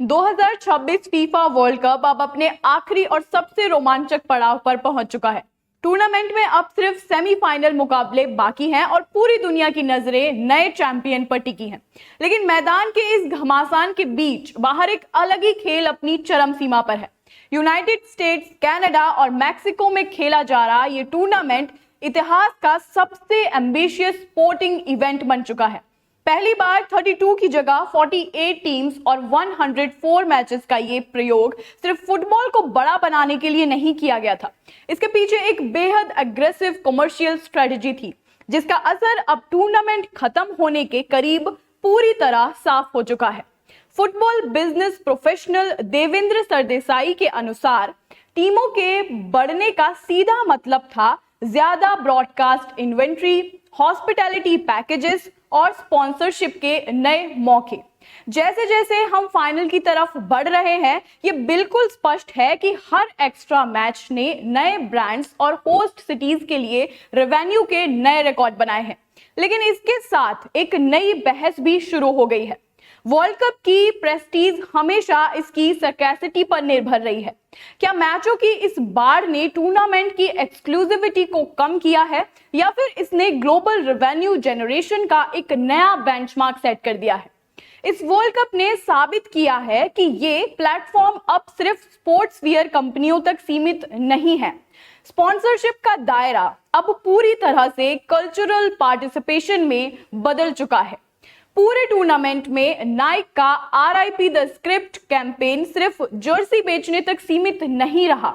2026 FIFA world cup अब अपने आखिरी और सबसे रोमांचक पड़ाव पर पहुंच चुका है। टूर्नामेंट में अब सिर्फ सेमीफाइनल मुकाबले बाकी हैं और पूरी दुनिया की नजरें नए चैंपियन पर टिकी हैं। लेकिन मैदान के इस घमासान के बीच बाहर एक अलग ही खेल अपनी चरम सीमा पर है। यूनाइटेड स्टेट्स, कनाडा और मैक्सिको में खेला जा रहा ये टूर्नामेंट इतिहास का सबसे एम्बिशियस स्पोर्टिंग इवेंट बन चुका है। पहली बार 32 की जगह 48 टीम्स और 104 मैचेस का ये प्रयोग सिर्फ फुटबॉल को बड़ा बनाने के लिए नहीं किया गया था। इसके पीछे एक बेहद अग्रेसिव कमर्शियल स्ट्रेटजी थी, जिसका असर अब टूर्नामेंट खत्म होने के करीब पूरी तरह साफ हो चुका है। Football business professional Devendra Sardesai के अनुसार टीमों के बढ़ने का सीधा मतलब था ज्यादा ब्रॉडकास्ट इन्वेंट्री, हॉस्पिटैलिटी पैकेजेस और स्पॉन्सरशिप के नए मौके। जैसे जैसे हम फाइनल की तरफ बढ़ रहे हैं, ये बिल्कुल स्पष्ट है कि हर एक्स्ट्रा मैच ने नए ब्रांड्स और होस्ट सिटीज के लिए रेवेन्यू के नए रिकॉर्ड बनाए हैं। लेकिन इसके साथ एक नई बहस भी शुरू हो गई है। वर्ल्ड कप की प्रेस्टीज हमेशा इसकी सरकासिटी पर निर्भर रही है। क्या मैचों की इस बाढ़ ने टूर्नामेंट की एक्सक्लूसिविटी को कम किया है, या फिर इसने ग्लोबल रेवेन्यू जनरेशन का एक नया बेंचमार्क सेट कर दिया है? इस वर्ल्ड कप ने साबित किया है कि ये प्लेटफॉर्म अब सिर्फ स्पोर्ट्स वियर कंपनियों तक सीमित नहीं है। स्पॉन्सरशिप का दायरा अब पूरी तरह से कल्चरल पार्टिसिपेशन में बदल चुका है। पूरे टूर्नामेंट में नाइक का RIP द स्क्रिप्ट कैंपेन सिर्फ जर्सी बेचने तक सीमित नहीं रहा।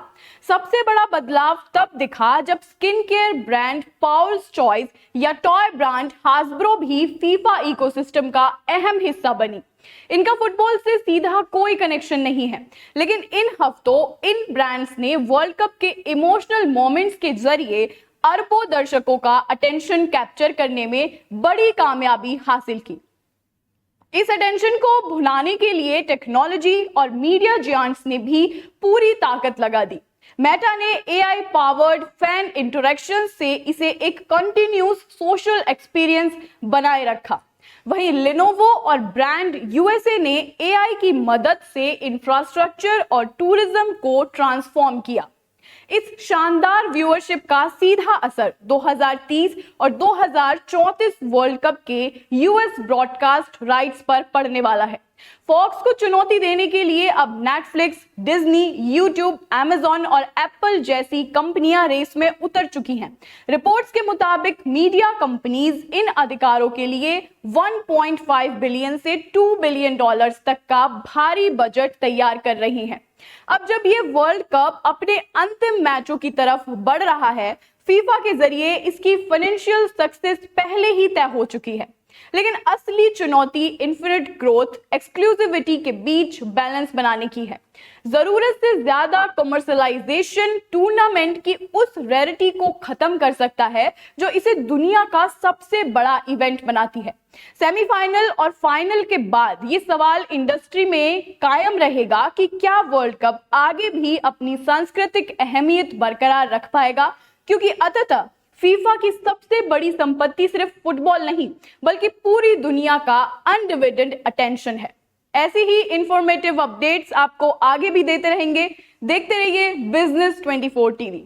सबसे बड़ा बदलाव तब दिखा जब स्किन केयर ब्रांड पाउल्स चॉइस या टॉय ब्रांड हासब्रो भी फीफा इकोसिस्टम का अहम हिस्सा बनी। इनका फुटबॉल से सीधा कोई कनेक्शन नहीं है, लेकिन इन हफ्तों इन ब्रांड्स ने वर्ल्ड कप के इमोशनल मोमेंट्स के जरिए अरबों दर्शकों का अटेंशन कैप्चर करने में बड़ी कामयाबी हासिल की। इस अटेंशन को भुनाने के लिए टेक्नोलॉजी और मीडिया जायंट्स ने भी पूरी ताकत लगा दी। मेटा ने AI पावर्ड फैन इंटरेक्शन से इसे एक कंटिन्यूस सोशल एक्सपीरियंस बनाए रखा। वहीं लिनोवो और ब्रांड USA ने AI की मदद से इंफ्रास्ट्रक्चर और टूरिज्म को ट्रांसफॉर्म किया। इस शानदार व्यूअरशिप का सीधा असर 2030 और 2034 वर्ल्ड कप के US ब्रॉडकास्ट राइट्स पर पड़ने वाला है। फॉक्स को चुनौती देने के लिए अब नेटफ्लिक्स, डिज्नी, यूट्यूब, अमेजॉन और एप्पल जैसी कंपनियां रेस में उतर चुकी हैं। रिपोर्ट्स के मुताबिक मीडिया कंपनीज इन अधिकारों के लिए 1.5 बिलियन से 2 बिलियन डॉलर्स तक का भारी बजट तैयार कर रही हैं। अब जब ये वर्ल्ड कप अपने अंतिम मैचों की तरफ बढ़ रहा है, फीफा के जरिए इसकी फाइनेंशियल सक्सेस पहले ही तय हो चुकी है। लेकिन असली चुनौती इन्फिनिट ग्रोथ, एक्सक्लूसिविटी के बीच बैलेंस बनाने की है। जरूरत से ज्यादा कमर्शियलाइजेशन टूर्नामेंट की उस रेयरिटी को खत्म कर सकता है जो इसे दुनिया का सबसे बड़ा इवेंट बनाती है। सेमीफाइनल और फाइनल के बाद ये सवाल इंडस्ट्री में कायम रहेगा कि क्या वर्ल्ड कप आगे भी अपनी सांस्कृतिक अहमियत बरकरार रख पाएगा, क्योंकि अंततः फीफा की सबसे बड़ी संपत्ति सिर्फ फुटबॉल नहीं, बल्कि पूरी दुनिया का अनडिविडेड अटेंशन है। ऐसी ही इंफॉर्मेटिव अपडेट्स आपको आगे भी देते रहेंगे। देखते रहिए बिजनेस 24 TV।